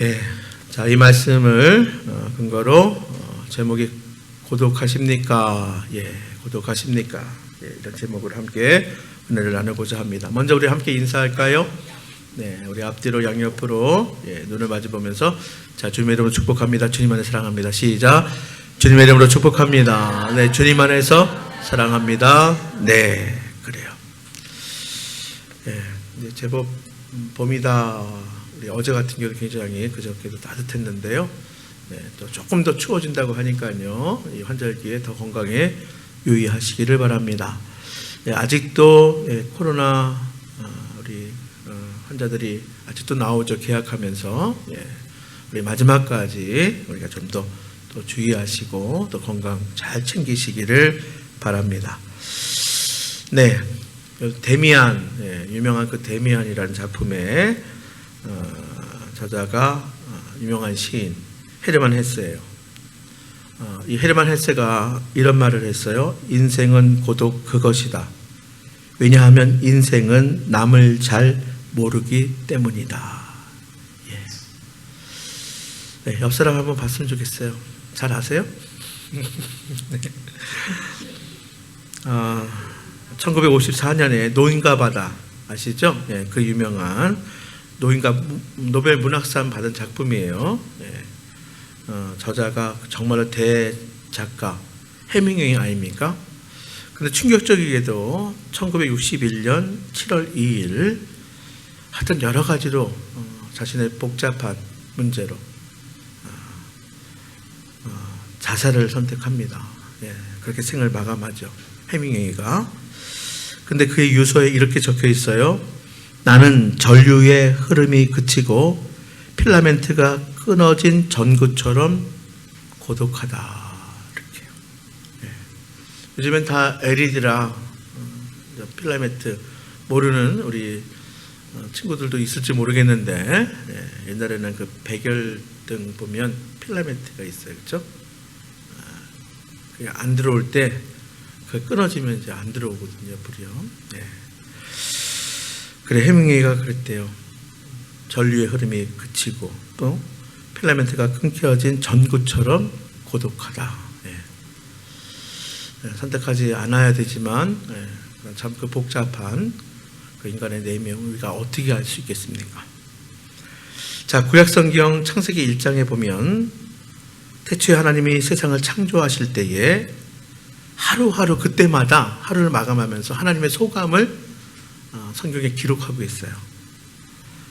예, 자, 이 말씀을 근거로 제목이 고독하십니까? 예, 고독하십니까? 예, 이런 제목으로 함께 은혜를 나누고자 합니다. 먼저 우리 함께 인사할까요? 네, 우리 앞뒤로 양옆으로 눈을 마주보면서 자, 주님의 이름으로 축복합니다. 주님 안에 사랑합니다. 시작. 주님의 이름으로 축복합니다. 네, 주님 안에서 사랑합니다. 네, 그래요. 예, 이제 제법 봄이다. 우리 어제 같은 경우 굉장히 그저께도 따뜻했는데요. 네, 또 조금 더 추워진다고 하니까요. 이 환절기에 더 건강에 유의하시기를 바랍니다. 예, 아직도 코로나 우리 환자들이 아직도 나오죠. 계약하면서 우리 마지막까지 우리가 좀 더 주의하시고 또 건강 잘 챙기시기를 바랍니다. 네, 데미안, 유명한 그 데미안이라는 작품의 저자가 유명한 시인 헤르만 헤세예요. 이 헤르만 헤세가 이런 말을 했어요. 인생은 고독 그것이다. 왜냐하면 인생은 남을 잘 모르기 때문이다. 예. 네, 옆 사람 한번 봤으면 좋겠어요. 잘 아세요? 네. 1954년에 노인과 바다 아시죠? 네, 그 유명한 노인과 노벨 문학상 받은 작품이에요. 네. 저자가 정말로 대작가 해밍웨이 아닙니까? 근데 충격적이게도 1961년 7월 2일 하여튼 여러 가지로 자신의 복잡한 문제로 자살을 선택합니다. 예, 그렇게 생을 마감하죠. 해밍웨이가. 근데 그의 유서에 이렇게 적혀 있어요. 나는 전류의 흐름이 그치고 필라멘트가 끊어진 전구처럼 고독하다. 이렇게. 예. 요즘엔 다 LED라 필라멘트 모르는 우리 친구들도 있을지 모르겠는데 옛날에는 그 백열등 보면 필라멘트가 있어요, 그렇죠? 그게 안 들어올 때 그 끊어지면 이제 안 들어오거든요, 불이요. 네. 그래 해밍웨이가 그랬대요. 전류의 흐름이 그치고 또 필라멘트가 끊겨진 전구처럼 고독하다. 선택하지 않아야 되지만 참 그 복잡한 그 인간의 내면을 우리가 어떻게 알 수 있겠습니까? 자, 구약성경 창세기 1장에 보면 태초에 하나님이 세상을 창조하실 때에 하루하루 그때마다 하루를 마감하면서 하나님의 소감을 성경에 기록하고 있어요.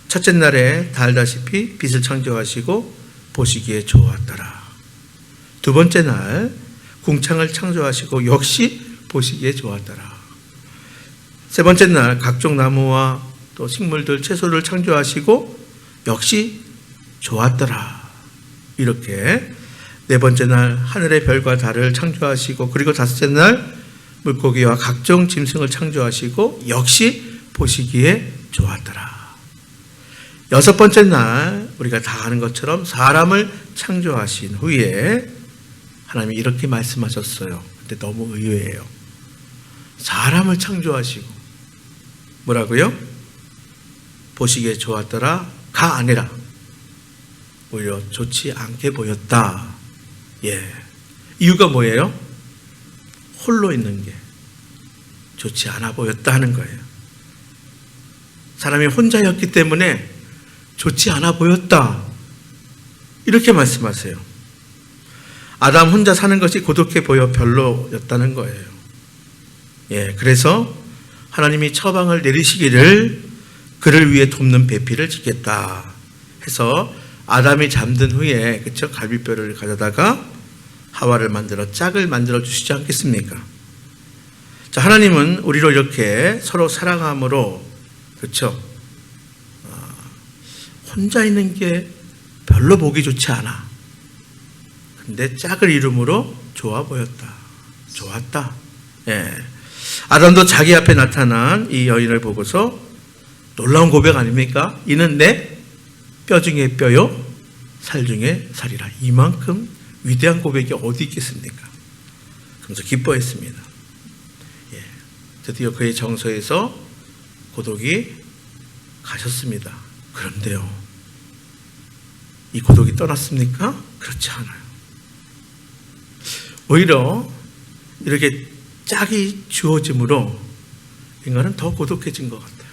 첫째 날에 다 알다시피 빛을 창조하시고 보시기에 좋았더라. 두 번째 날 궁창을 창조하시고 역시 보시기에 좋았더라. 세 번째 날 각종 나무와 또 식물들 채소를 창조하시고 역시 좋았더라. 이렇게 네 번째 날 하늘의 별과 달을 창조하시고 그리고 다섯째 날 물고기와 각종 짐승을 창조하시고 역시 보시기에 좋았더라. 여섯 번째 날 우리가 다 아는 것처럼 사람을 창조하신 후에 하나님이 이렇게 말씀하셨어요. 근데 너무 의외예요. 사람을 창조하시고 뭐라고요? 보시기에 좋았더라가 아니라 오히려 좋지 않게 보였다. 예. 이유가 뭐예요? 홀로 있는 게 좋지 않아 보였다 하는 거예요. 사람이 혼자였기 때문에 좋지 않아 보였다. 이렇게 말씀하세요. 아담 혼자 사는 것이 고독해 보여 별로였다는 거예요. 예, 그래서 하나님이 처방을 내리시기를 그를 위해 돕는 배필을 짓겠다 해서 아담이 잠든 후에 그쵸? 갈비뼈를 가져다가 하와를 만들어 짝을 만들어 주시지 않겠습니까? 자, 하나님은 우리로 이렇게 서로 사랑함으로 그렇죠? 혼자 있는 게 별로 보기 좋지 않아. 근데 짝을 이름으로 좋아 보였다. 좋았다. 예. 아담도 자기 앞에 나타난 이 여인을 보고서 놀라운 고백 아닙니까? 이는 내 뼈 중에 뼈요, 살 중에 살이라. 이만큼 위대한 고백이 어디 있겠습니까? 그러면서 기뻐했습니다. 예. 드디어 그의 정서에서 고독이 가셨습니다. 그런데요, 이 고독이 떠났습니까? 그렇지 않아요. 오히려 이렇게 짝이 주어짐으로 인간은 더 고독해진 것 같아요.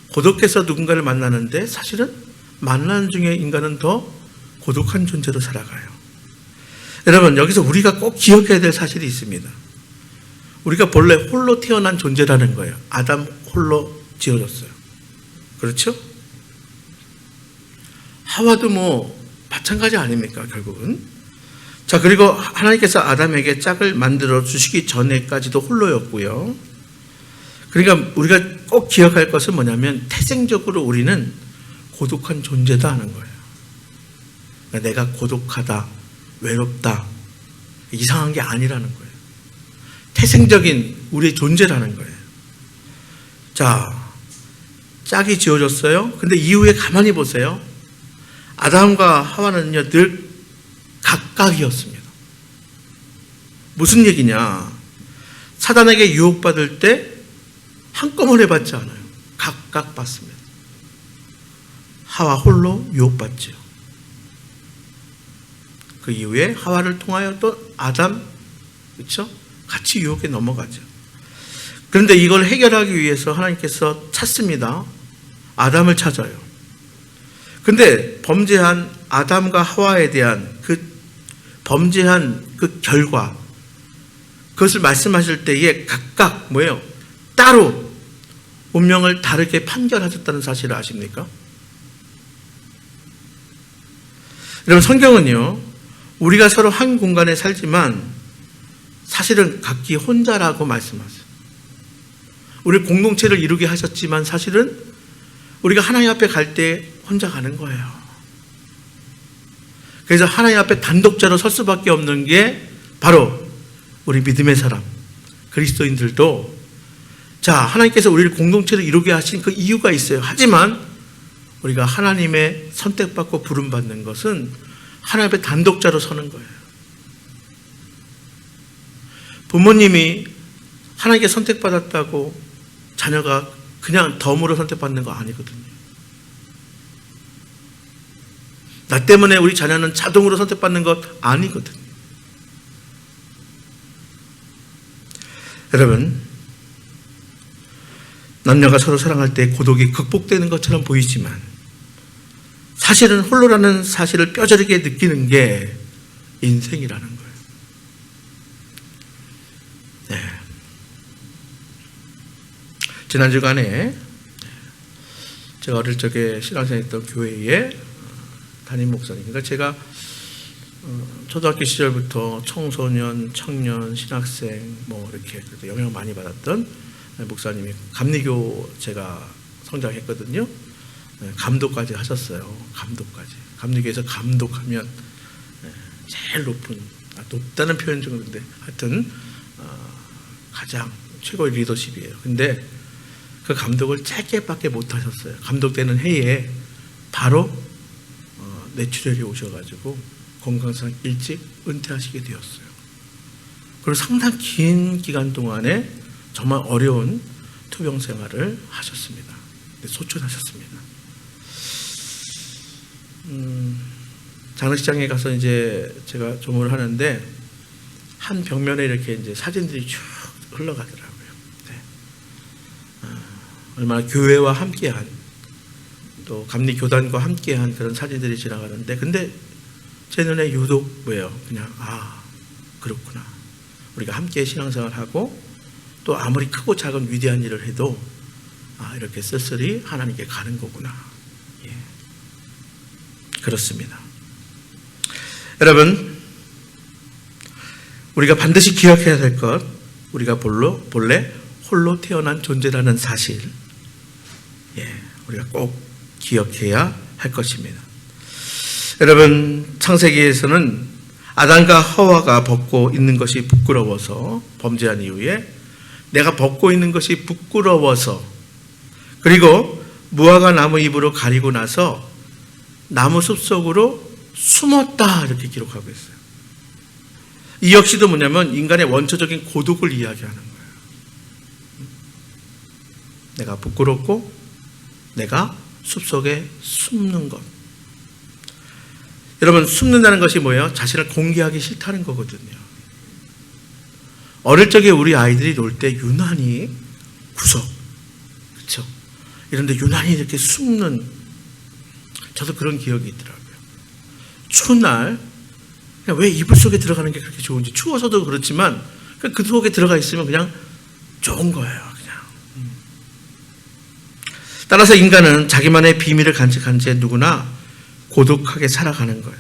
고독해서 누군가를 만나는데 사실은 만나는 중에 인간은 더 고독한 존재로 살아가요. 여러분, 여기서 우리가 꼭 기억해야 될 사실이 있습니다. 우리가 본래 홀로 태어난 존재라는 거예요. 아담 홀로 지어졌어요. 그렇죠? 하와도 마찬가지 아닙니까, 결국은? 자, 그리고 하나님께서 아담에게 짝을 만들어 주시기 전에까지도 홀로였고요. 그러니까 우리가 꼭 기억할 것은 뭐냐면 태생적으로 우리는 고독한 존재다 하는 거예요. 그러니까 내가 고독하다, 외롭다, 이상한 게 아니라는 거예요. 태생적인 우리의 존재라는 거예요. 자, 짝이 지어졌어요. 근데 이후에 가만히 보세요. 아담과 하와는요, 늘 각각이었습니다. 무슨 얘기냐? 사단에게 유혹받을 때 한꺼번에 받지 않아요. 각각 받습니다. 하와 홀로 유혹받죠. 그 이후에 하와를 통하여 또 아담, 그렇죠? 같이 유혹에 넘어가죠. 그런데 이걸 해결하기 위해서 하나님께서 찾습니다. 아담을 찾아요. 근데 범죄한 아담과 하와에 대한 그 범죄한 그 결과, 그것을 말씀하실 때에 각각 뭐예요? 따로 운명을 다르게 판결하셨다는 사실을 아십니까? 여러분, 성경은요, 우리가 서로 한 공간에 살지만 사실은 각기 혼자라고 말씀하세요. 우리 공동체를 이루게 하셨지만 사실은 우리가 하나님 앞에 갈 때 혼자 가는 거예요. 그래서 하나님 앞에 단독자로 설 수밖에 없는 게 바로 우리 믿음의 사람, 그리스도인들도 자, 하나님께서 우리를 공동체를 이루게 하신 그 이유가 있어요. 하지만 우리가 하나님의 선택받고 부름받는 것은 하나님 앞에 단독자로 서는 거예요. 부모님이 하나님께 선택받았다고 자녀가 그냥 덤으로 선택받는 거 아니거든요. 나 때문에 우리 자녀는 자동으로 선택받는 것 아니거든요. 여러분, 남녀가 서로 사랑할 때 고독이 극복되는 것처럼 보이지만 사실은 홀로라는 사실을 뼈저리게 느끼는 게 인생이라는 거예요. 네. 지난 주간에 제가 어릴 적에 신앙생활했던 교회에 담임 목사님, 그러니까 제가 초등학교 시절부터 청소년, 청년, 신학생 이렇게 영향을 많이 받았던 목사님이 감리교 제가 성장했거든요. 감독까지 하셨어요. 감독까지. 감리교에서 감독하면 제일 높다는 표현 정도인데 하여튼 가장 최고의 리더십이에요. 근데 그 감독을 짧게밖에 못 하셨어요. 감독되는 해에 바로 뇌출혈이 오셔가지고 건강상 일찍 은퇴하시게 되었어요. 그리고 상당히 긴 기간 동안에 정말 어려운 투병 생활을 하셨습니다. 소천하셨습니다. 장례식장에 가서 이제 제가 조문을 하는데 한 벽면에 이렇게 이제 사진들이 쭉 흘러가더라고요. 네. 얼마나 교회와 함께한 또 감리 교단과 함께한 그런 사진들이 지나가는데, 근데 제 눈에 유독 그냥 그렇구나. 우리가 함께 신앙생활하고 또 아무리 크고 작은 위대한 일을 해도 이렇게 쓸쓸히 하나님께 가는 거구나. 예. 그렇습니다. 여러분, 우리가 반드시 기억해야 될 것, 우리가 본래 홀로 태어난 존재라는 사실, 우리가 꼭 기억해야 할 것입니다. 여러분, 창세기에서는 아담과 하와가 벗고 있는 것이 부끄러워서 범죄한 이후에 내가 벗고 있는 것이 부끄러워서, 그리고 무화과 나무 잎으로 가리고 나서 나무 숲속으로 숨었다, 이렇게 기록하고 있어요. 이 역시도 뭐냐면 인간의 원초적인 고독을 이야기하는 거예요. 내가 부끄럽고 내가 숲속에 숨는 것. 여러분, 숨는다는 것이 뭐예요? 자신을 공개하기 싫다는 거거든요. 어릴 적에 우리 아이들이 놀 때 유난히 구석, 그렇죠? 이런데 유난히 이렇게 숨는, 저도 그런 기억이 있더라고요. 추운 날 그냥 왜 이불 속에 들어가는 게 그렇게 좋은지, 추워서도 그렇지만 그 속에 들어가 있으면 그냥 좋은 거예요. 그냥. 따라서 인간은 자기만의 비밀을 간직한 채 누구나 고독하게 살아가는 거예요.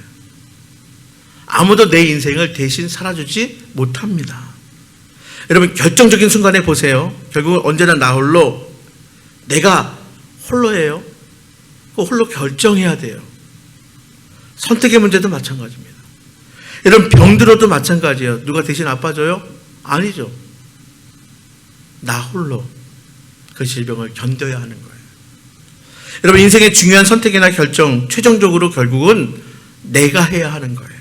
아무도 내 인생을 대신 살아주지 못합니다. 여러분, 결정적인 순간에 보세요. 결국은 언제나 나 홀로, 내가 홀로예요. 그 홀로 결정해야 돼요. 선택의 문제도 마찬가지입니다. 여러분, 병들어도 마찬가지예요. 누가 대신 아파줘요? 아니죠. 나 홀로 그 질병을 견뎌야 하는 거예요. 여러분, 인생의 중요한 선택이나 결정, 최종적으로 결국은 내가 해야 하는 거예요.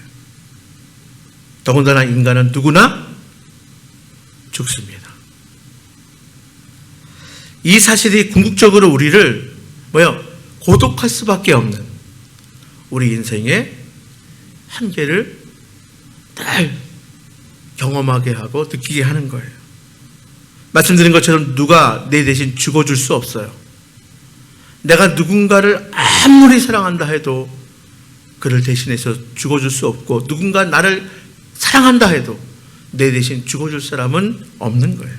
더군다나 인간은 누구나 죽습니다. 이 사실이 궁극적으로 우리를 고독할 수밖에 없는 우리 인생의 한계를 늘 경험하게 하고 느끼게 하는 거예요. 말씀드린 것처럼 누가 내 대신 죽어줄 수 없어요. 내가 누군가를 아무리 사랑한다 해도 그를 대신해서 죽어줄 수 없고, 누군가 나를 사랑한다 해도 내 대신 죽어줄 사람은 없는 거예요.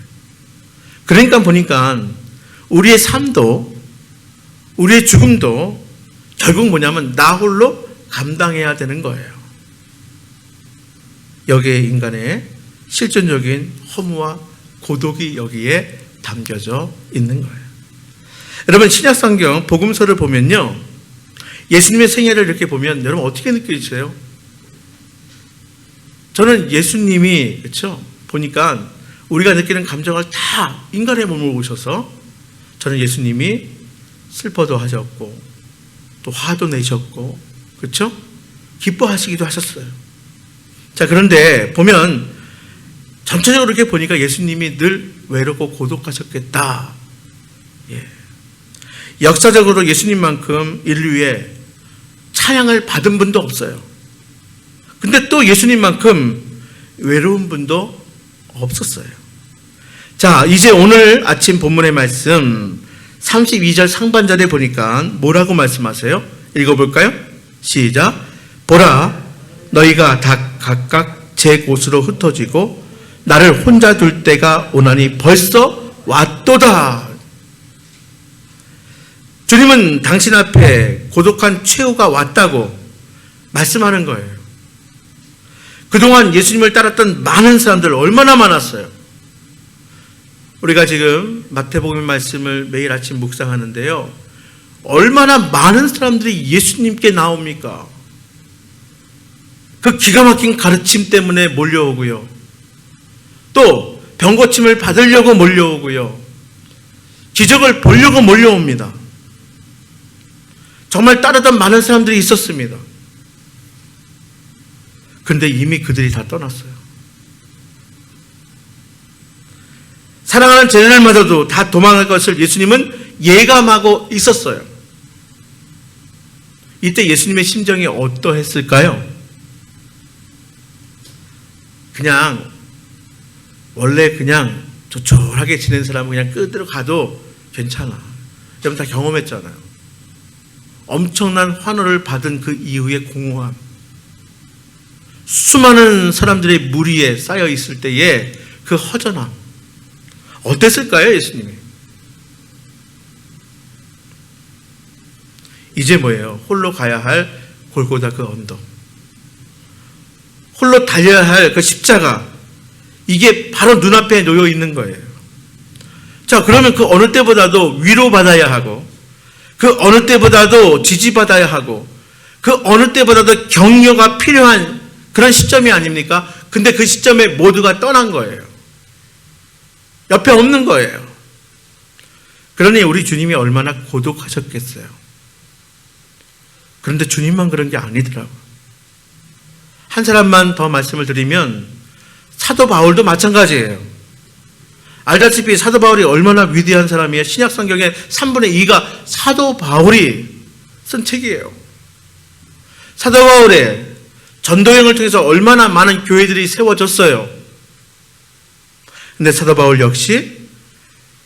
그러니까 보니까 우리의 삶도, 우리의 죽음도 결국 뭐냐면 나 홀로 감당해야 되는 거예요. 여기에 인간의 실존적인 허무와 고독이 여기에 담겨져 있는 거예요. 여러분, 신약성경 복음서를 보면요, 예수님의 생애를 이렇게 보면 여러분 어떻게 느껴지세요? 저는 예수님이, 그렇죠? 보니까 우리가 느끼는 감정을 다 인간의 몸을 오셔서, 저는 예수님이 슬퍼도 하셨고 또 화도 내셨고, 그렇죠? 기뻐하시기도 하셨어요. 자, 그런데 보면 전체적으로 이렇게 보니까 예수님이 늘 외롭고 고독하셨겠다. 예. 역사적으로 예수님만큼 인류에 찬양을 받은 분도 없어요. 근데 또 예수님만큼 외로운 분도 없었어요. 자, 이제 오늘 아침 본문의 말씀 32절 상반절에 보니까 뭐라고 말씀하세요? 읽어볼까요? 시작. 보라, 너희가 다 각각 제 곳으로 흩어지고 나를 혼자 둘 때가 오나니 벌써 왔도다. 주님은 당신 앞에 고독한 최후가 왔다고 말씀하는 거예요. 그동안 예수님을 따랐던 많은 사람들 얼마나 많았어요. 우리가 지금 마태복음 말씀을 매일 아침 묵상하는데요, 얼마나 많은 사람들이 예수님께 나옵니까? 그 기가 막힌 가르침 때문에 몰려오고요, 또 병고침을 받으려고 몰려오고요, 기적을 보려고 몰려옵니다. 정말 따르던 많은 사람들이 있었습니다. 그런데 이미 그들이 다 떠났어요. 사랑하는 제 날마다도 다 도망갈 것을 예수님은 예감하고 있었어요. 이때 예수님의 심정이 어떠했을까요? 그냥 원래 그냥 조촐하게 지낸 사람은 그냥 끝으로 가도 괜찮아. 여러분 다 경험했잖아요. 엄청난 환호를 받은 그 이후의 공허함, 수많은 사람들의 무리에 쌓여 있을 때의 그 허전함, 어땠을까요, 예수님이? 이제 뭐예요? 홀로 가야 할 골고다 그 언덕, 홀로 달려야 할 그 십자가, 이게 바로 눈앞에 놓여 있는 거예요. 자, 그러면 그 어느 때보다도 위로받아야 하고, 그 어느 때보다도 지지받아야 하고, 그 어느 때보다도 격려가 필요한 그런 시점이 아닙니까? 근데 그 시점에 모두가 떠난 거예요. 옆에 없는 거예요. 그러니 우리 주님이 얼마나 고독하셨겠어요. 그런데 주님만 그런 게 아니더라고요. 한 사람만 더 말씀을 드리면 사도 바울도 마찬가지예요. 알다시피 사도 바울이 얼마나 위대한 사람이에요. 신약 성경의 3분의 2가 사도 바울이 쓴 책이에요. 사도 바울의 전도여행을 통해서 얼마나 많은 교회들이 세워졌어요. 근데 사도 바울 역시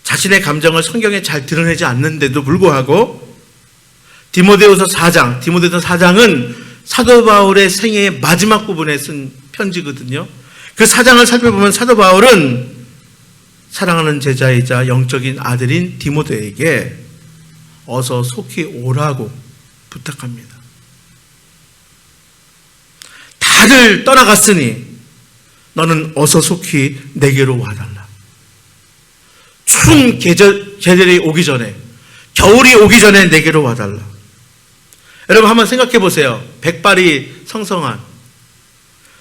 자신의 감정을 성경에 잘 드러내지 않는데도 불구하고 디모데후서 4장은 사도 바울의 생애의 마지막 부분에 쓴 편지거든요. 그 4장을 살펴보면 사도 바울은 사랑하는 제자이자 영적인 아들인 디모데에게 어서 속히 오라고 부탁합니다. 다들 떠나갔으니 너는 어서 속히 내게로 와달라. 추운 계절이 오기 전에, 겨울이 오기 전에 내게로 와달라. 여러분 한번 생각해 보세요. 백발이 성성한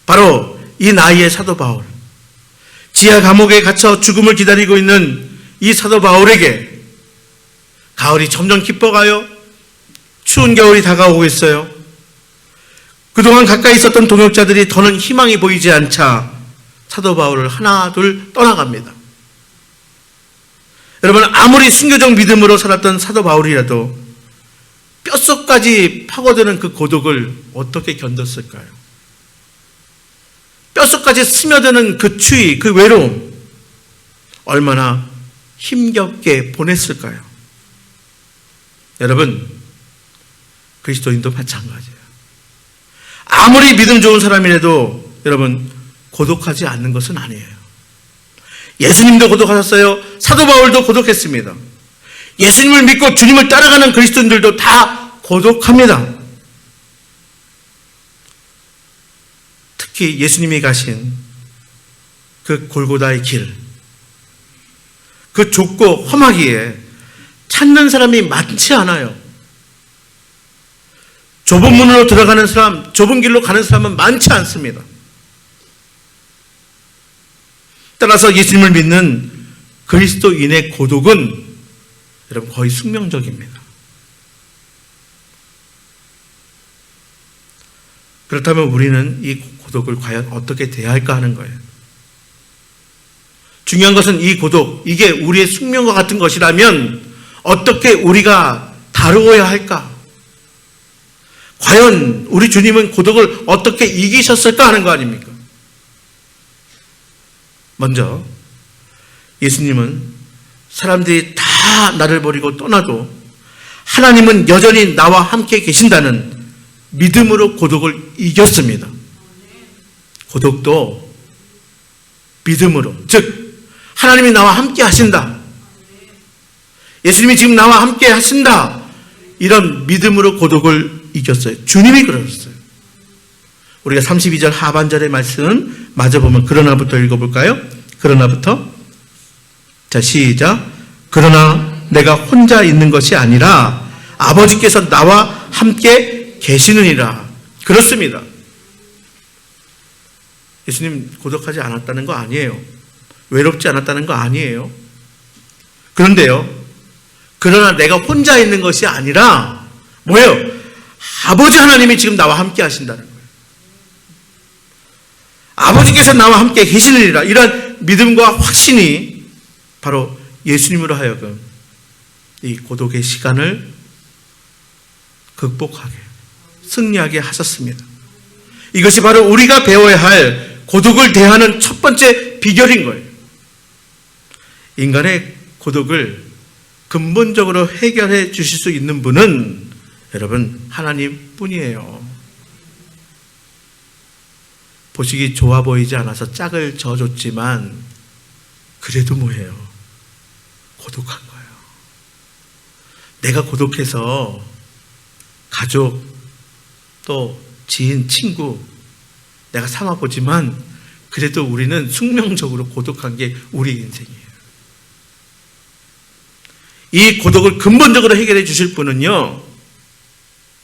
바로 이 나이의 사도 바울, 지하 감옥에 갇혀 죽음을 기다리고 있는 이 사도 바울에게 가을이 점점 깊어가요. 추운 겨울이 다가오고 있어요. 그동안 가까이 있었던 동역자들이 더는 희망이 보이지 않자 사도 바울을 하나 둘 떠나갑니다. 여러분 아무리 순교적 믿음으로 살았던 사도 바울이라도 뼛속까지 파고드는 그 고독을 어떻게 견뎠을까요? 뼛속까지 스며드는 그 추위, 그 외로움 얼마나 힘겹게 보냈을까요? 여러분 그리스도인도 마찬가지예요. 아무리 믿음 좋은 사람이라도 여러분 고독하지 않는 것은 아니에요. 예수님도 고독하셨어요. 사도 바울도 고독했습니다. 예수님을 믿고 주님을 따라가는 그리스도인들도 다 고독합니다. 특히 예수님이 가신 그 골고다의 길, 그 좁고 험하기에 찾는 사람이 많지 않아요. 좁은 문으로 들어가는 사람, 좁은 길로 가는 사람은 많지 않습니다. 따라서 예수님을 믿는 그리스도인의 고독은 여러분 거의 숙명적입니다. 그렇다면 우리는 이 고독을 과연 어떻게 대할까 하는 거예요. 중요한 것은 이 고독, 이게 우리의 숙명과 같은 것이라면 어떻게 우리가 다루어야 할까? 과연 우리 주님은 고독을 어떻게 이기셨을까 하는 거 아닙니까? 먼저 예수님은 사람들이 다 나를 버리고 떠나도 하나님은 여전히 나와 함께 계신다는 믿음으로 고독을 이겼습니다. 고독도 믿음으로, 즉 하나님이 나와 함께 하신다, 예수님이 지금 나와 함께 하신다, 이런 믿음으로 고독을 이겼어요. 주님이 그러셨어요. 우리가 32절 하반절의 말씀 마저 보면 그러나부터 읽어볼까요? 그러나부터, 자 시작. 그러나 내가 혼자 있는 것이 아니라 아버지께서 나와 함께 계시느니라. 그렇습니다. 예수님 고독하지 않았다는 거 아니에요. 외롭지 않았다는 거 아니에요. 그런데요, 그러나 내가 혼자 있는 것이 아니라 뭐예요? 아버지 하나님이 지금 나와 함께 하신다는 거예요. 아버지께서 나와 함께 계시느니라. 이런 믿음과 확신이 바로 예수님으로 하여금 이 고독의 시간을 극복하게, 승리하게 하셨습니다. 이것이 바로 우리가 배워야 할 고독을 대하는 첫 번째 비결인 거예요. 인간의 고독을 근본적으로 해결해 주실 수 있는 분은 여러분 하나님 뿐이에요. 보시기 좋아 보이지 않아서 짝을 져줬지만 그래도 뭐예요? 고독한 거예요. 내가 고독해서 가족, 또 지인, 친구 내가 삼아보지만 그래도 우리는 숙명적으로 고독한 게 우리 인생이에요. 이 고독을 근본적으로 해결해 주실 분은요,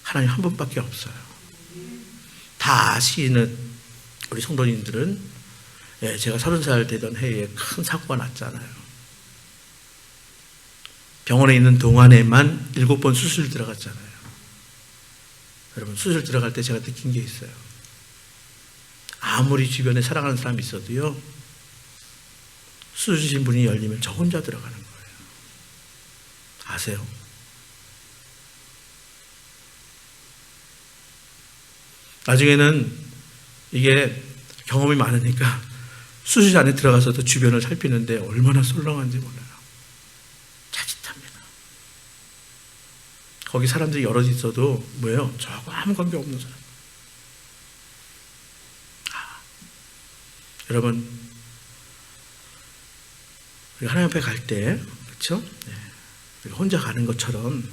하나님 한 분밖에 없어요. 다 아시는 우리 성도님들은, 제가 30살 되던 해에 큰 사고가 났잖아요. 병원에 있는 동안에만 7번 수술 들어갔잖아요. 여러분 수술 들어갈 때 제가 느낀 게 있어요. 아무리 주변에 사랑하는 사람이 있어도요, 수술실 문이 열리면 저 혼자 들어가는 거예요. 아세요? 나중에는 이게 경험이 많으니까 수술실 안에 들어가서도 주변을 살피는데 얼마나 썰렁한지 몰라요. 자칫합니다. 거기 사람들이 여럿 있어도 뭐예요? 저하고 아무 관계 없는 사람. 여러분, 우리 하나님 앞에 갈 때, 그렇죠? 네. 혼자 가는 것처럼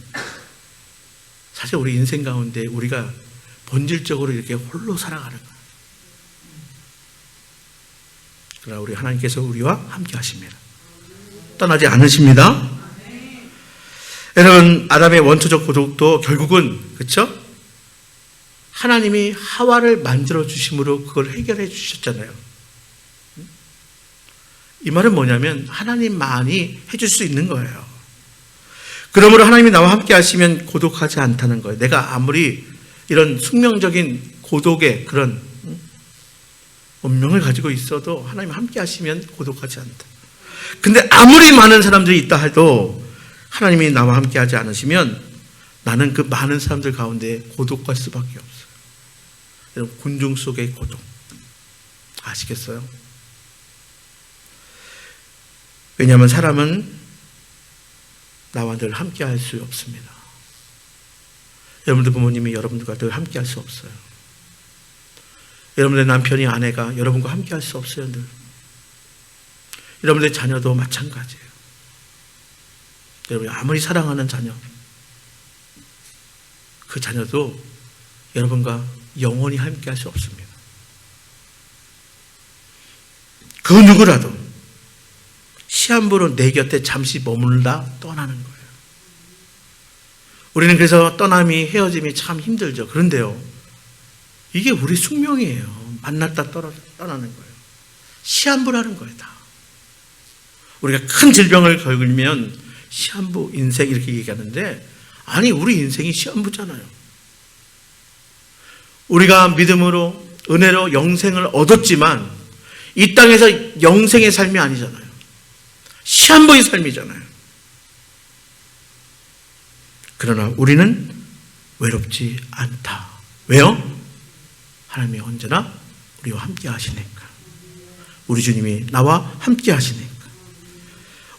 사실 우리 인생 가운데 우리가 본질적으로 이렇게 홀로 살아가는 거예요. 그러나 우리 하나님께서 우리와 함께 하십니다. 떠나지 않으십니다. 여러분, 아담의 원초적 고독도 결국은, 그렇죠? 하나님이 하와를 만들어 주심으로 그걸 해결해 주셨잖아요. 이 말은 뭐냐면 하나님만이 해줄 수 있는 거예요. 그러므로 하나님이 나와 함께 하시면 고독하지 않다는 거예요. 내가 아무리 이런 숙명적인 고독의 그런 운명을 가지고 있어도 하나님 함께 하시면 고독하지 않다. 근데 아무리 많은 사람들이 있다 해도 하나님이 나와 함께 하지 않으시면 나는 그 많은 사람들 가운데 고독할 수밖에 없어요. 여러분, 군중 속의 고독 아시겠어요? 왜냐하면 사람은 나와 늘 함께 할 수 없습니다. 여러분들 부모님이 여러분들과 늘 함께 할 수 없어요. 여러분의 남편이 아내가 여러분과 함께 할 수 없어요. 늘. 여러분의 자녀도 마찬가지예요. 여러분이 아무리 사랑하는 자녀, 그 자녀도 여러분과 영원히 함께 할 수 없습니다. 그 누구라도 시한부로 내 곁에 잠시 머물다 떠나는 거예요. 우리는 그래서 떠남이, 헤어짐이 참 힘들죠. 그런데요, 이게 우리 숙명이에요. 만났다 떠나는 거예요. 시한부라는 거예요, 다. 우리가 큰 질병을 겪으면 시한부 인생 이렇게 얘기하는데, 아니, 우리 인생이 시한부잖아요. 우리가 믿음으로, 은혜로 영생을 얻었지만 이 땅에서 영생의 삶이 아니잖아요. 시한부의 삶이잖아요. 그러나 우리는 외롭지 않다. 왜요? 하나님이 언제나 우리와 함께 하시니까. 우리 주님이 나와 함께 하시니까.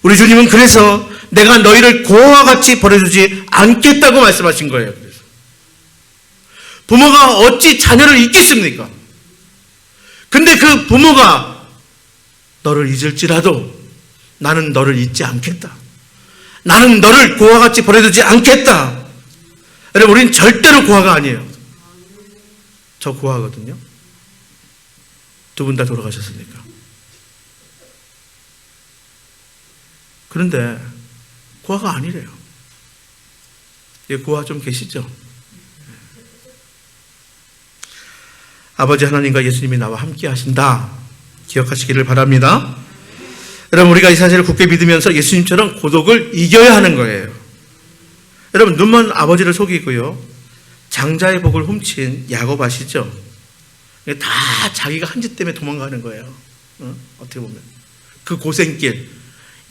우리 주님은 그래서 내가 너희를 고아와 같이 버려두지 않겠다고 말씀하신 거예요. 그래서 부모가 어찌 자녀를 잊겠습니까? 근데 그 부모가 너를 잊을지라도 나는 너를 잊지 않겠다. 나는 너를 고아와 같이 버려두지 않겠다. 여러분, 우린 절대로 고아가 아니에요. 저 고아거든요. 두 분 다 돌아가셨으니까. 그런데 고아가 아니래요. 예, 고아 좀 계시죠? 아버지 하나님과 예수님이 나와 함께 하신다. 기억하시기를 바랍니다. 여러분, 우리가 이 사실을 굳게 믿으면서 예수님처럼 고독을 이겨야 하는 거예요. 여러분, 눈먼 아버지를 속이고요, 장자의 복을 훔친 야곱 아시죠? 다 자기가 한 짓 때문에 도망가는 거예요. 어떻게 보면 그 고생길,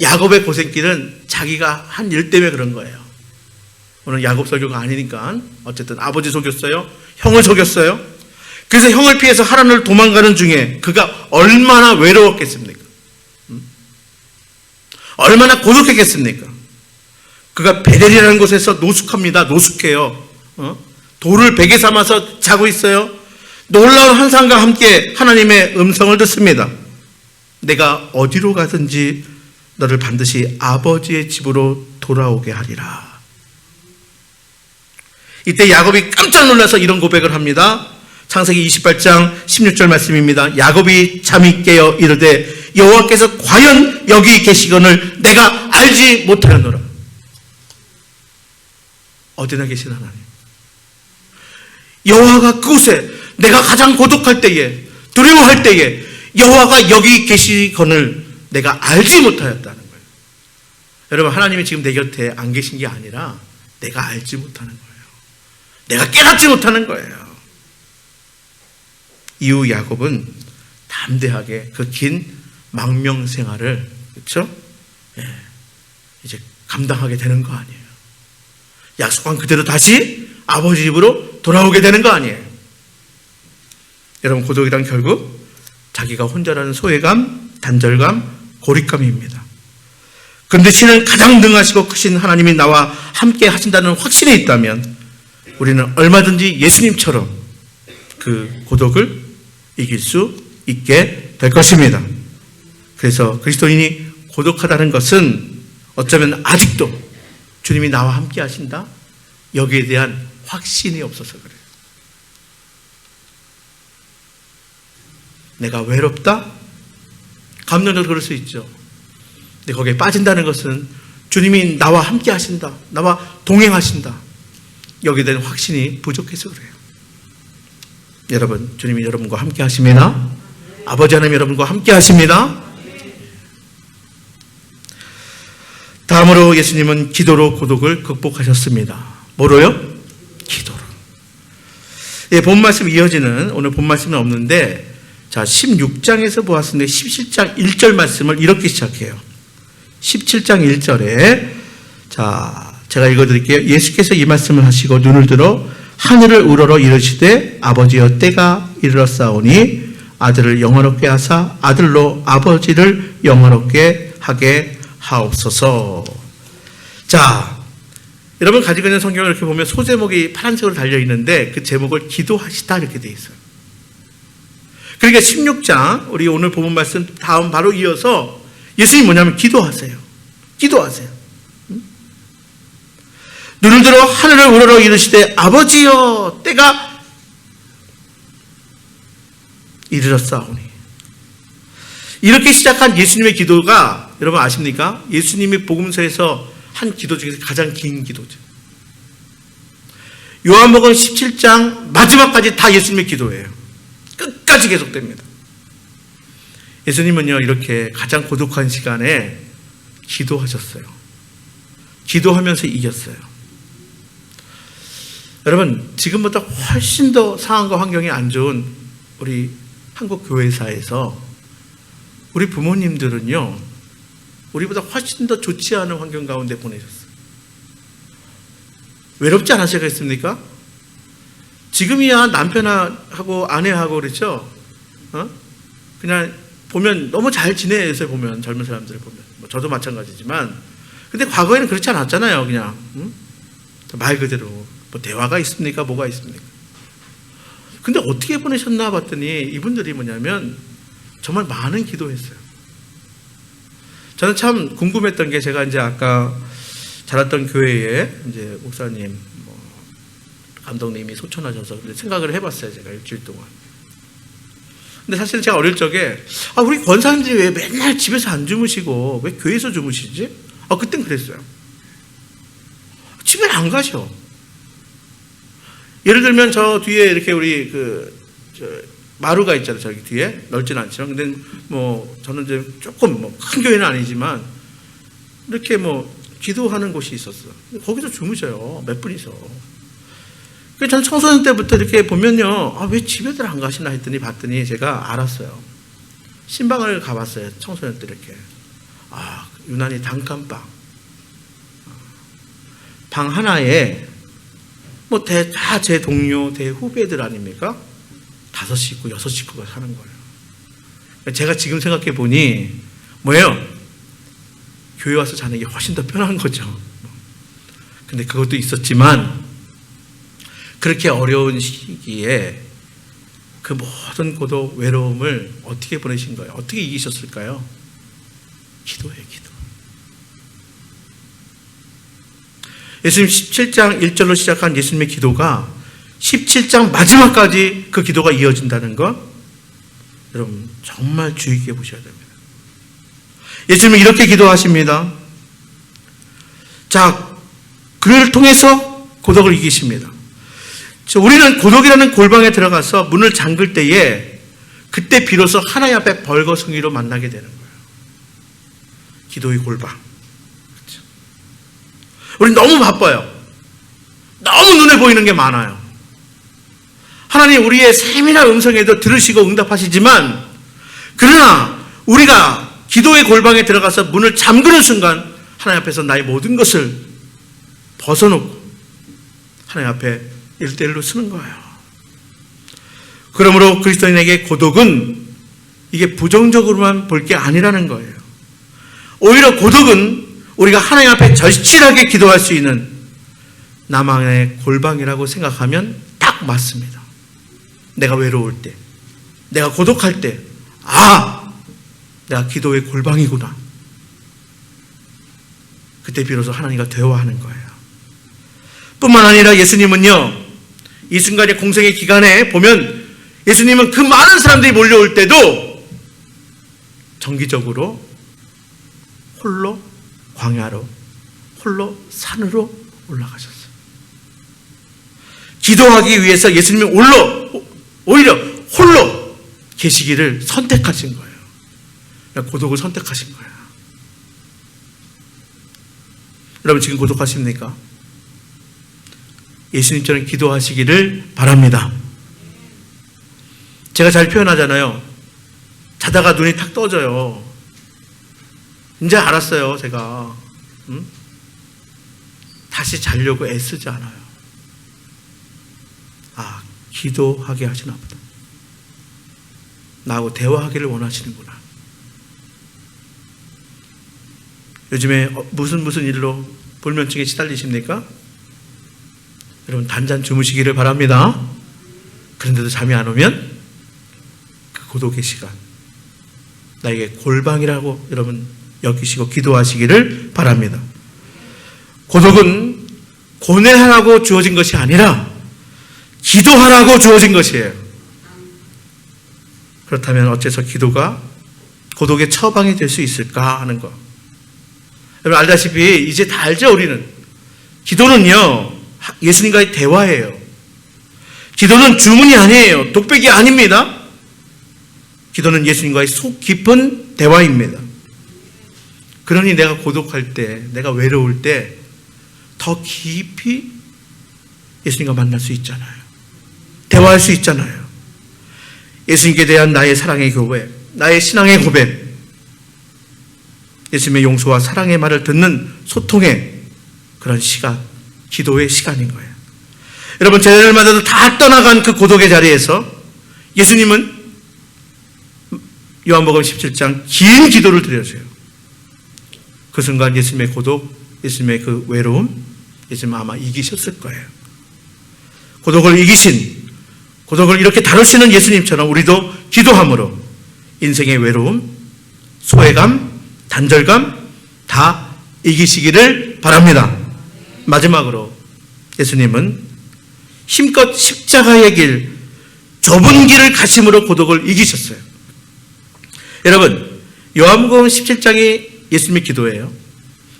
야곱의 고생길은 자기가 한 일 때문에 그런 거예요. 오늘 야곱 설교가 아니니까 어쨌든 아버지 속였어요, 형을 속였어요. 그래서 형을 피해서 하란을 도망가는 중에 그가 얼마나 외로웠겠습니까? 얼마나 고독했겠습니까? 그가 베델이라는 곳에서 노숙합니다. 노숙해요. 돌을 베개 삼아서 자고 있어요. 놀라운 환상과 함께 하나님의 음성을 듣습니다. 내가 어디로 가든지 너를 반드시 아버지의 집으로 돌아오게 하리라. 이때 야곱이 깜짝 놀라서 이런 고백을 합니다. 창세기 28장 16절 말씀입니다. 야곱이 잠이 깨어 이르되 여호와께서 과연 여기 계시거늘 내가 알지 못하였노라. 어디나 계신 하나님, 여호와가 그곳에 내가 가장 고독할 때에, 두려워할 때에 여호와가 여기 계시거늘 내가 알지 못하였다는 거예요. 여러분, 하나님이 지금 내 곁에 안 계신 게 아니라 내가 알지 못하는 거예요. 내가 깨닫지 못하는 거예요. 이후 야곱은 담대하게 그 긴 망명 생활을, 그렇죠? 이제 감당하게 되는 거 아니에요. 약속한 그대로 다시 아버지 집으로 돌아오게 되는 거 아니에요. 여러분, 고독이란 결국 자기가 혼자라는 소외감, 단절감, 고립감입니다. 그런데 신은 가장 능하시고 크신 하나님이 나와 함께 하신다는 확신이 있다면 우리는 얼마든지 예수님처럼 그 고독을 이길 수 있게 될 것입니다. 그래서 그리스도인이 고독하다는 것은 어쩌면 아직도 주님이 나와 함께 하신다? 여기에 대한 확신이 없어서 그래요. 내가 외롭다? 감정적으로 그럴 수 있죠. 근데 거기에 빠진다는 것은 주님이 나와 함께 하신다. 나와 동행하신다. 여기에 대한 확신이 부족해서 그래요. 여러분, 주님이 여러분과 함께 하십니다. 아버지 하나님 여러분과 함께 하십니다. 다음으로 예수님은 기도로 고독을 극복하셨습니다. 뭐로요? 기도로. 예, 본 말씀 이어지는, 오늘 본 말씀은 없는데, 자, 16장에서 보았는데 17장 1절 말씀을 이렇게 시작해요. 17장 1절에, 자, 제가 읽어드릴게요. 예수께서 이 말씀을 하시고 눈을 들어 하늘을 우러러 이르시되 아버지여 때가 이르렀사오니 아들을 영화롭게 하사 아들로 아버지를 영화롭게 하게 하옵소서. 자, 여러분 가지고 있는 성경을 이렇게 보면 소제목이 파란색으로 달려있는데 그 제목을 기도하시다 이렇게 되어 있어요. 그러니까 16장 우리 오늘 본문 말씀 다음 바로 이어서 예수님이 뭐냐면 기도하세요. 기도하세요. 눈을 들어 하늘을 우러러 이르시되 아버지여 때가 이르렀사오니. 이렇게 시작한 예수님의 기도가 여러분 아십니까? 예수님이 복음서에서 한 기도 중에서 가장 긴 기도죠. 요한복음 17장 마지막까지 다 예수님의 기도예요. 끝까지 계속됩니다. 예수님은요 이렇게 가장 고독한 시간에 기도하셨어요. 기도하면서 이겼어요. 여러분, 지금보다 훨씬 더 상황과 환경이 안 좋은 우리 한국 교회사에서 우리 부모님들은요 우리보다 훨씬 더 좋지 않은 환경 가운데 보내셨어요. 외롭지 않으시겠습니까? 지금이야 남편하고 아내하고 그렇죠? 그냥 보면 너무 잘 지내서 보면 젊은 사람들을 보면 뭐 저도 마찬가지지만 근데 과거에는 그렇지 않았잖아요. 그냥 말 그대로 뭐 대화가 있습니까? 뭐가 있습니까? 근데 어떻게 보내셨나 봤더니 이분들이 뭐냐면 정말 많은 기도했어요. 저는 참 궁금했던 게 제가 이제 아까 자랐던 교회에 이제 목사님, 감독님이 소천하셔서 생각을 해봤어요. 제가 일주일 동안. 근데 사실 제가 어릴 적에 우리 권사님들이 왜 맨날 집에서 안 주무시고 왜 교회에서 주무시지? 그땐 그랬어요. 집에 안 가셔. 예를 들면 저 뒤에 이렇게 우리 마루가 있잖아요. 저기 뒤에 넓진 않지만 근데 뭐 저는 이제 조금 큰 교회는 아니지만 이렇게 기도하는 곳이 있었어. 거기서 주무셔요. 몇 분이서. 그래서 저는 청소년 때부터 이렇게 보면요, 왜 집에들 안 가시나 했더니 봤더니 제가 알았어요. 신방을 가봤어요. 청소년 때 이렇게. 유난히 단칸방. 방 하나에 다 제 동료, 제 후배들 아닙니까? 5식구, 6식구가 사는 거예요. 제가 지금 생각해 보니 뭐예요? 교회 와서 자는 게 훨씬 더 편한 거죠. 근데 그것도 있었지만 그렇게 어려운 시기에 그 모든 고독, 외로움을 어떻게 보내신 거예요? 어떻게 이기셨을까요? 기도예요, 기도. 예수님 17장 1절로 시작한 예수님의 기도가 17장 마지막까지 그 기도가 이어진다는 것 여러분 정말 주의 깊게 보셔야 됩니다. 예수님은 이렇게 기도하십니다. 자, 그를 통해서 고독을 이기십니다. 우리는 고독이라는 골방에 들어가서 문을 잠글 때에 그때 비로소 하나님 앞에 벌거숭이로 만나게 되는 거예요. 기도의 골방. 그렇죠? 우리 너무 바빠요. 너무 눈에 보이는 게 많아요. 하나님 우리의 세밀한 음성에도 들으시고 응답하시지만 그러나 우리가 기도의 골방에 들어가서 문을 잠그는 순간 하나님 앞에서 나의 모든 것을 벗어놓고 하나님 앞에 1대1로 쓰는 거예요. 그러므로 그리스도인에게 고독은 이게 부정적으로만 볼 게 아니라는 거예요. 오히려 고독은 우리가 하나님 앞에 절실하게 기도할 수 있는 나만의 골방이라고 생각하면 딱 맞습니다. 내가 외로울 때, 내가 고독할 때, 내가 기도의 골방이구나. 그때 비로소 하나님과 대화하는 거예요. 뿐만 아니라 예수님은요, 이 순간의 공생의 기간에 보면 예수님은 그 많은 사람들이 몰려올 때도 정기적으로 홀로 광야로, 홀로 산으로 올라가셨어요. 기도하기 위해서 예수님이 오히려 홀로 계시기를 선택하신 거예요. 고독을 선택하신 거예요. 여러분 지금 고독하십니까? 예수님처럼 기도하시기를 바랍니다. 제가 잘 표현하잖아요. 자다가 눈이 탁 떠져요. 이제 알았어요, 제가. 다시 자려고 애쓰지 않아요. 기도하게 하시나 보다. 나하고 대화하기를 원하시는구나. 요즘에 무슨 일로 불면증에 시달리십니까? 여러분 단잠 주무시기를 바랍니다. 그런데도 잠이 안 오면 그 고독의 시간, 나에게 골방이라고 여러분 여기시고 기도하시기를 바랍니다. 고독은 고뇌하라고 주어진 것이 아니라 기도하라고 주어진 것이에요. 그렇다면 어째서 기도가 고독의 처방이 될 수 있을까 하는 거. 여러분 알다시피 이제 다 알죠, 우리는. 기도는요, 예수님과의 대화예요. 기도는 주문이 아니에요. 독백이 아닙니다. 기도는 예수님과의 속 깊은 대화입니다. 그러니 내가 고독할 때, 내가 외로울 때 더 깊이 예수님과 만날 수 있잖아요. 대화할 수 있잖아요. 예수님께 대한 나의 사랑의 고백, 나의 신앙의 고백, 예수님의 용서와 사랑의 말을 듣는 소통의 그런 시간, 기도의 시간인 거예요. 여러분 제자들마다도 다 떠나간 그 고독의 자리에서 예수님은 요한복음 17장 긴 기도를 드렸어요. 그 순간 예수님의 고독, 예수님의 그 외로움, 예수님 아마 이기셨을 거예요. 고독을 이기신, 고독을 이렇게 다루시는 예수님처럼 우리도 기도함으로 인생의 외로움, 소외감, 단절감 다 이기시기를 바랍니다. 마지막으로 예수님은 힘껏 십자가의 길, 좁은 길을 가심으로 고독을 이기셨어요. 여러분 요한복음 17장이 예수님의 기도예요.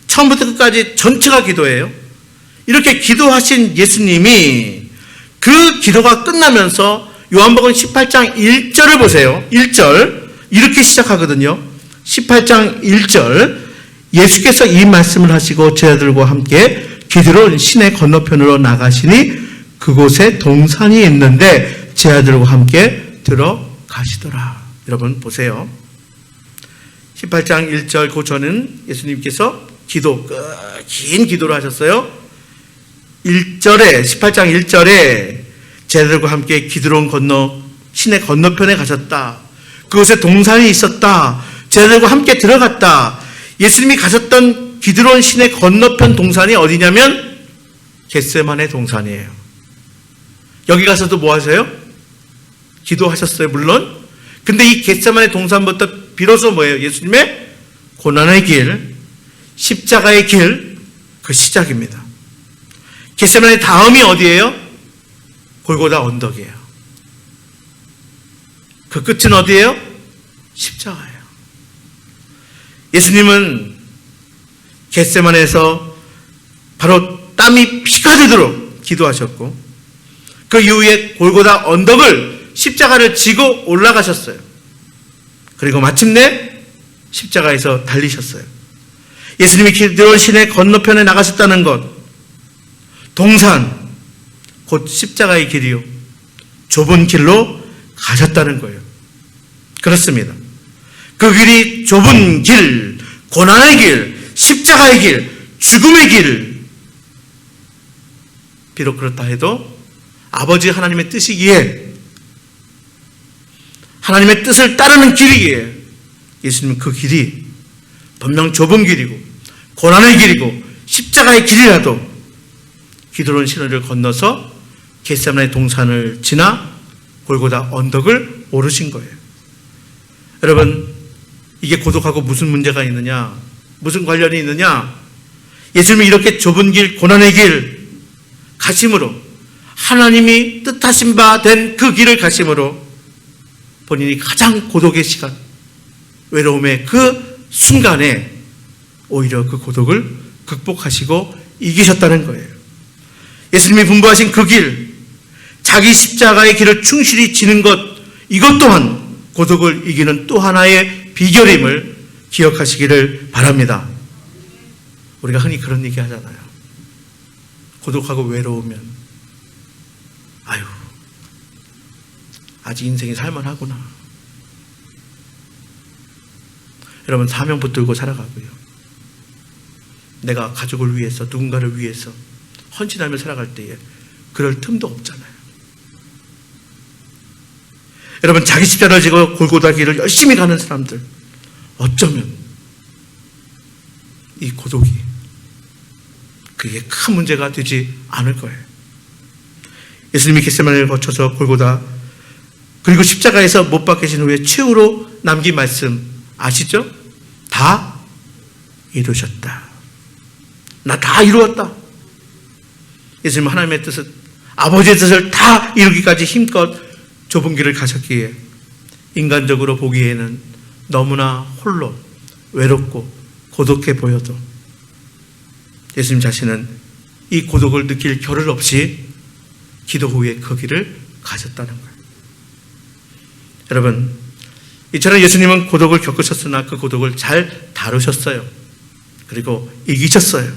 처음부터 끝까지 전체가 기도예요. 이렇게 기도하신 예수님이 그 기도가 끝나면서 요한복음 18장 1절을 보세요. 1절 이렇게 시작하거든요. 18장 1절 예수께서 이 말씀을 하시고 제자들과 함께 기드론 시내 건너편으로 나가시니 그곳에 동산이 있는데 제자들과 함께 들어가시더라. 여러분 보세요. 18장 1절 그 전은 예수님께서 긴 기도를 하셨어요. 1절에 18장 1절에 제자들과 함께 기드론 시내 건너편에 가셨다. 그곳에 동산이 있었다. 제자들과 함께 들어갔다. 예수님이 가셨던 기드론 시내 건너편 동산이 어디냐면 겟세마네 동산이에요. 여기 가서도 뭐 하세요? 기도하셨어요, 물론. 근데 이 겟세마네 동산부터 비로소 뭐예요? 예수님의 고난의 길, 십자가의 길, 그 시작입니다. 겟세마네 다음이 어디예요? 골고다 언덕이에요. 그 끝은 어디예요? 십자가예요. 예수님은 겟세마네에서 바로 땀이 피가 되도록 기도하셨고 그 이후에 골고다 언덕을 십자가를 지고 올라가셨어요. 그리고 마침내 십자가에서 달리셨어요. 예수님이 기드론 시내 건너편에 나가셨다는 것, 동산, 곧 십자가의 길이요, 좁은 길로 가셨다는 거예요. 그렇습니다. 그 길이 좁은 길, 고난의 길, 십자가의 길, 죽음의 길. 비록 그렇다 해도 아버지 하나님의 뜻이기에 하나님의 뜻을 따르는 길이기에 예수님은 그 길이 분명 좁은 길이고 고난의 길이고 십자가의 길이라도 기드론 시내를 건너서 겟세마네 동산을 지나 골고다 언덕을 오르신 거예요. 여러분, 이게 고독하고 무슨 문제가 있느냐? 무슨 관련이 있느냐? 예수님이 이렇게 좁은 길, 고난의 길 가심으로, 하나님이 뜻하신 바 된 그 길을 가심으로 본인이 가장 고독의 시간, 외로움의 그 순간에 오히려 그 고독을 극복하시고 이기셨다는 거예요. 예수님이 분부하신 그 길, 자기 십자가의 길을 충실히 지는 것, 이것 또한 고독을 이기는 또 하나의 비결임을 기억하시기를 바랍니다. 우리가 흔히 그런 얘기 하잖아요. 고독하고 외로우면 아유, 아직 인생이 살만하구나. 여러분, 사명 붙들고 살아가고요, 내가 가족을 위해서, 누군가를 위해서 헌신하며 살아갈 때에 그럴 틈도 없잖아요. 여러분, 자기 십자가를 지고 골고다 길을 열심히 가는 사람들, 어쩌면 이 고독이 그게 큰 문제가 되지 않을 거예요. 예수님이 겟세마네를 거쳐서 골고다, 그리고 십자가에서 못 박히신 후에 최후로 남긴 말씀 아시죠? 다 이루셨다. 나 다 이루었다. 예수님은 하나님의 뜻을, 아버지의 뜻을 다 이루기까지 힘껏 좁은 길을 가셨기에 인간적으로 보기에는 너무나 홀로 외롭고 고독해 보여도 예수님 자신은 이 고독을 느낄 겨를 없이 기도 후에 그 길을 가셨다는 거예요. 여러분, 이처럼 예수님은 고독을 겪으셨으나 그 고독을 잘 다루셨어요. 그리고 이기셨어요.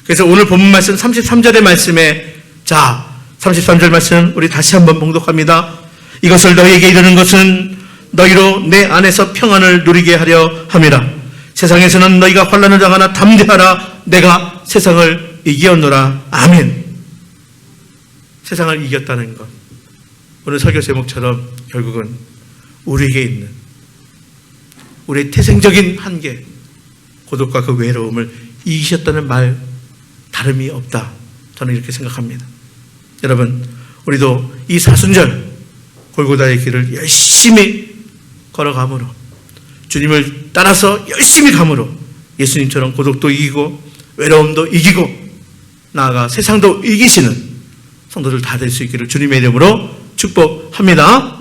그래서 오늘 본문 말씀 33절의 말씀에, 자, 33절 말씀 우리 다시 한번 봉독합니다. 이것을 너희에게 이르는 것은 너희로 내 안에서 평안을 누리게 하려 함이라. 세상에서는 너희가 환난을 당하나 담대하라. 내가 세상을 이기었노라. 아멘. 세상을 이겼다는 것, 오늘 설교 제목처럼 결국은 우리에게 있는 우리의 태생적인 한계, 고독과 그 외로움을 이기셨다는 말 다름이 없다. 저는 이렇게 생각합니다. 여러분, 우리도 이 사순절 골고다의 길을 열심히 걸어감으로, 주님을 따라서 열심히 감으로 예수님처럼 고독도 이기고 외로움도 이기고 나아가 세상도 이기시는 성도들 다 될 수 있기를 주님의 이름으로 축복합니다.